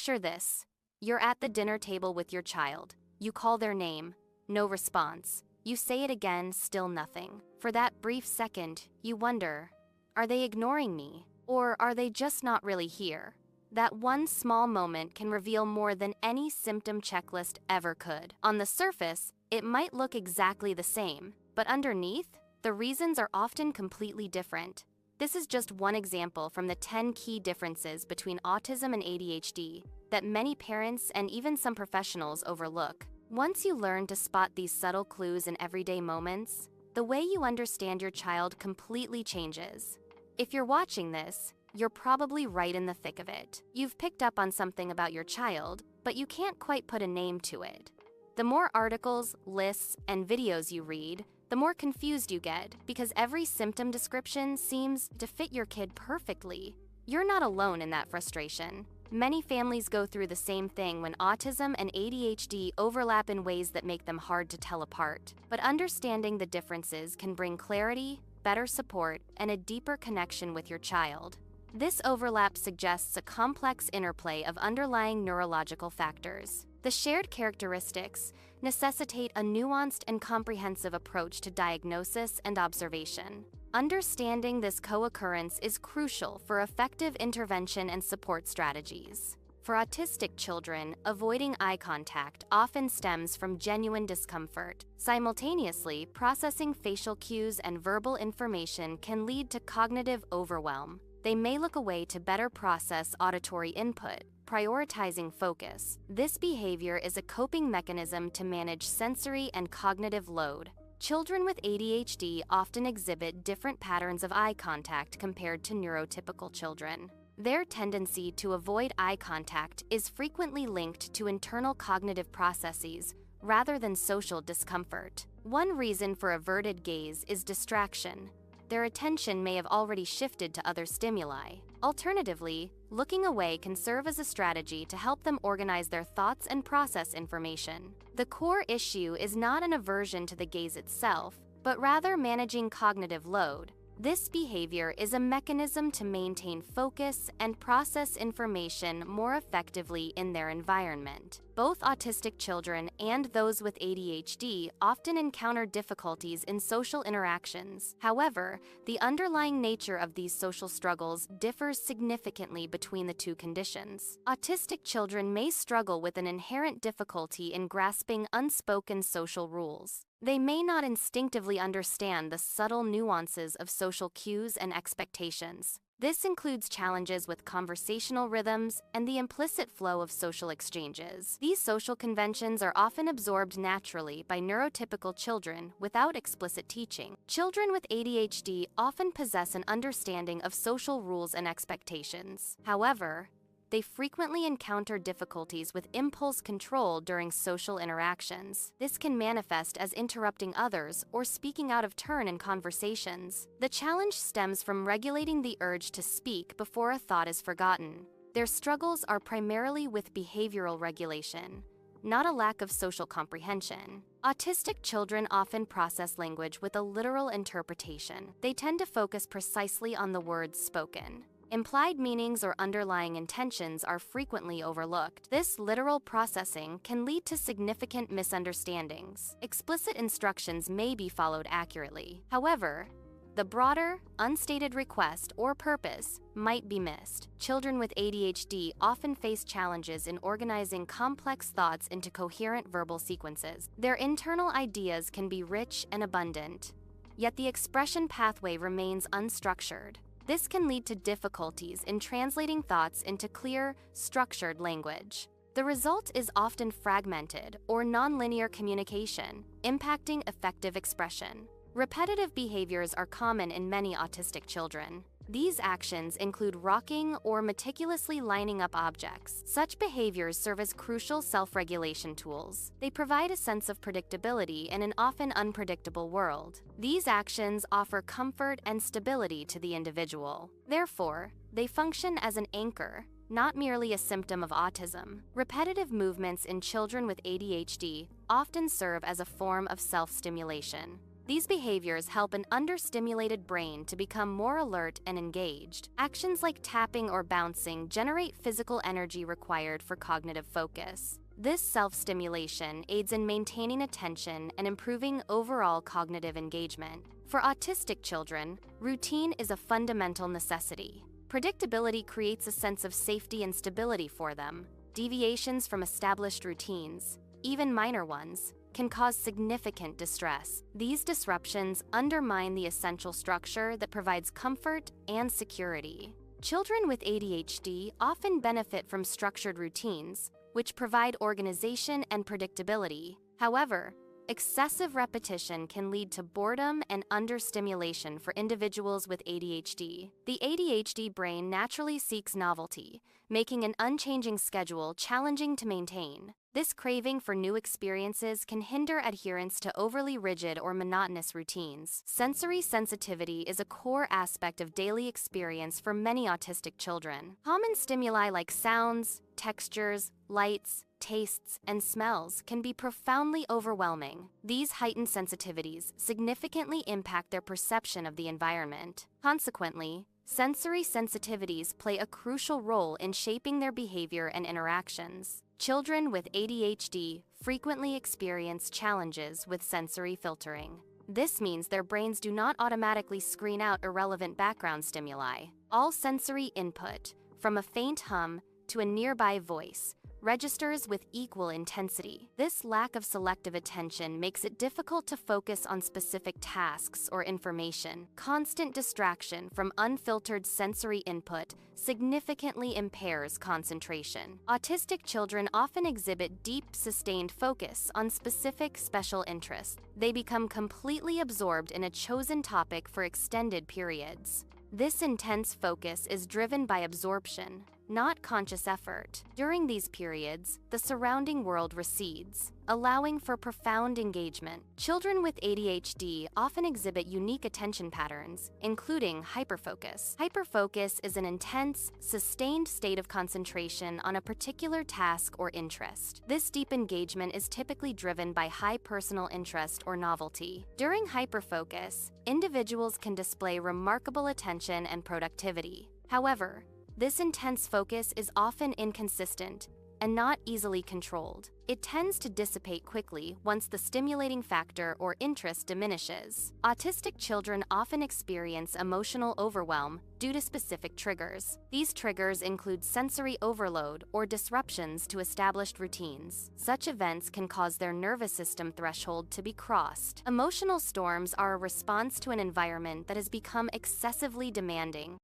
Picture this. You're at the dinner table with your child. You call their name. No response. You say it again, still nothing. For that brief second, you wonder, are they ignoring me? Or are they just not really here? That one small moment can reveal more than any symptom checklist ever could. On the surface, it might look exactly the same, but underneath, the reasons are often completely different. This is just one example from the 10 key differences between autism and ADHD that many parents and even some professionals overlook. Once you learn to spot these subtle clues in everyday moments, the way you understand your child completely changes. If you're watching this, you're probably right in the thick of it. You've picked up on something about your child, but you can't quite put a name to it. The more articles, lists, and videos you read, the more confused you get because every symptom description seems to fit your kid perfectly. You're not alone in that frustration. Many families go through the same thing when autism and ADHD overlap in ways that make them hard to tell apart. But understanding the differences can bring clarity, better support, and a deeper connection with your child. This overlap suggests a complex interplay of underlying neurological factors. The shared characteristics necessitate a nuanced and comprehensive approach to diagnosis and observation. Understanding this co-occurrence is crucial for effective intervention and support strategies. For autistic children, avoiding eye contact often stems from genuine discomfort. Simultaneously, processing facial cues and verbal information can lead to cognitive overwhelm. They may look away to better process auditory input, prioritizing focus. This behavior is a coping mechanism to manage sensory and cognitive load. Children with ADHD often exhibit different patterns of eye contact compared to neurotypical children. Their tendency to avoid eye contact is frequently linked to internal cognitive processes rather than social discomfort. One reason for averted gaze is distraction. Their attention may have already shifted to other stimuli. Alternatively, looking away can serve as a strategy to help them organize their thoughts and process information. The core issue is not an aversion to the gaze itself, but rather managing cognitive load. This behavior is a mechanism to maintain focus and process information more effectively in their environment. Both autistic children and those with ADHD often encounter difficulties in social interactions. However, the underlying nature of these social struggles differs significantly between the two conditions. Autistic children may struggle with an inherent difficulty in grasping unspoken social rules. They may not instinctively understand the subtle nuances of social cues and expectations. This includes challenges with conversational rhythms and the implicit flow of social exchanges. These social conventions are often absorbed naturally by neurotypical children without explicit teaching. Children with ADHD often possess an understanding of social rules and expectations. However, they frequently encounter difficulties with impulse control during social interactions. This can manifest as interrupting others or speaking out of turn in conversations. The challenge stems from regulating the urge to speak before a thought is forgotten. Their struggles are primarily with behavioral regulation, not a lack of social comprehension. Autistic children often process language with a literal interpretation. They tend to focus precisely on the words spoken. Implied meanings or underlying intentions are frequently overlooked. This literal processing can lead to significant misunderstandings. Explicit instructions may be followed accurately. However, the broader, unstated request or purpose might be missed. Children with ADHD often face challenges in organizing complex thoughts into coherent verbal sequences. Their internal ideas can be rich and abundant, yet the expression pathway remains unstructured. This can lead to difficulties in translating thoughts into clear, structured language. The result is often fragmented or nonlinear communication, impacting effective expression. Repetitive behaviors are common in many autistic children. These actions include rocking or meticulously lining up objects. Such behaviors serve as crucial self-regulation tools. They provide a sense of predictability in an often unpredictable world. These actions offer comfort and stability to the individual. Therefore, they function as an anchor, not merely a symptom of autism. Repetitive movements in children with ADHD often serve as a form of self-stimulation. These behaviors help an understimulated brain to become more alert and engaged. Actions like tapping or bouncing generate physical energy required for cognitive focus. This self-stimulation aids in maintaining attention and improving overall cognitive engagement. For autistic children, routine is a fundamental necessity. Predictability creates a sense of safety and stability for them. Deviations from established routines, even minor ones, can cause significant distress. These disruptions undermine the essential structure that provides comfort and security. Children with ADHD often benefit from structured routines, which provide organization and predictability. However, excessive repetition can lead to boredom and understimulation for individuals with ADHD. The ADHD brain naturally seeks novelty, making an unchanging schedule challenging to maintain. This craving for new experiences can hinder adherence to overly rigid or monotonous routines. Sensory sensitivity is a core aspect of daily experience for many autistic children. Common stimuli like sounds, textures, lights, tastes, and smells can be profoundly overwhelming. These heightened sensitivities significantly impact their perception of the environment. Consequently, sensory sensitivities play a crucial role in shaping their behavior and interactions. Children with ADHD frequently experience challenges with sensory filtering. This means their brains do not automatically screen out irrelevant background stimuli. All sensory input, from a faint hum to a nearby voice, registers with equal intensity. This lack of selective attention makes it difficult to focus on specific tasks or information. Constant distraction from unfiltered sensory input significantly impairs concentration. Autistic children often exhibit deep, sustained focus on specific special interests. They become completely absorbed in a chosen topic for extended periods. This intense focus is driven by absorption, not conscious effort. During these periods, the surrounding world recedes, allowing for profound engagement. Children with ADHD often exhibit unique attention patterns, including hyperfocus. Hyperfocus is an intense, sustained state of concentration on a particular task or interest. This deep engagement is typically driven by high personal interest or novelty. During hyperfocus, individuals can display remarkable attention and productivity. However, this intense focus is often inconsistent and not easily controlled. It tends to dissipate quickly once the stimulating factor or interest diminishes. Autistic children often experience emotional overwhelm due to specific triggers. These triggers include sensory overload or disruptions to established routines. Such events can cause their nervous system threshold to be crossed. Emotional storms are a response to an environment that has become excessively demanding.